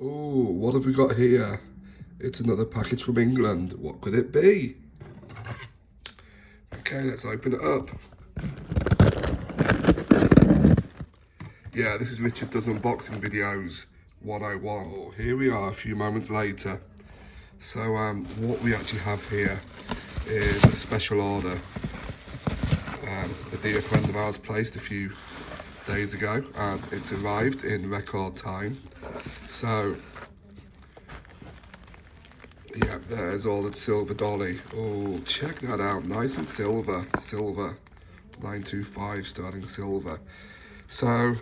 Oh, what have we got here? It's another package from England. What could it be? Okay, let's open it up. Yeah, this is Richard Does Unboxing Videos 101. Oh, here we are a few moments later. So what we actually have here is a special order. A dear friend of ours placed a few days ago and it's arrived in record time. So yeah, there's all the silver dolly. Oh, check that out, nice and silver, 925 sterling silver. So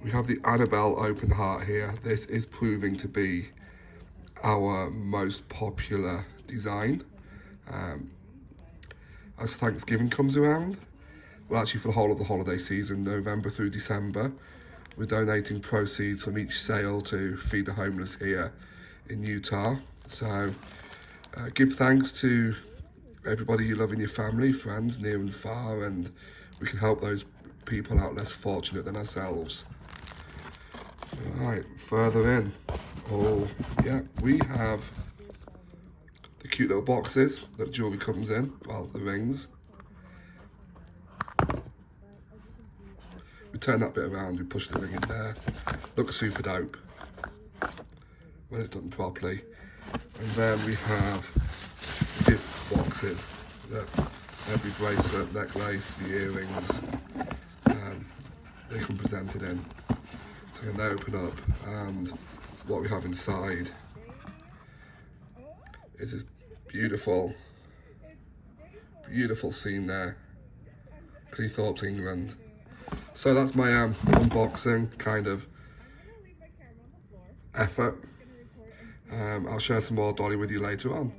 we have the Annabelle open heart here. This is proving to be our most popular design. As Thanksgiving comes around, well, actually for the whole of the holiday season, November through December, we're donating proceeds from each sale to feed the homeless here in Utah. So give thanks to everybody you love in your family, friends, near and far, and we can help those people out less fortunate than ourselves. All right, further in. Oh, yeah, we have the cute little boxes that jewellery comes in, well, the rings. We turn that bit around, we push the ring in there. Looks super dope when it's done properly. And then we have gift boxes that every bracelet, necklace, the earrings, they come presented in. So we can open up, and what we have inside is this beautiful scene there. Cleethorpes, England. So that's my unboxing kind of effort. I'll share some more Dolly with you later on.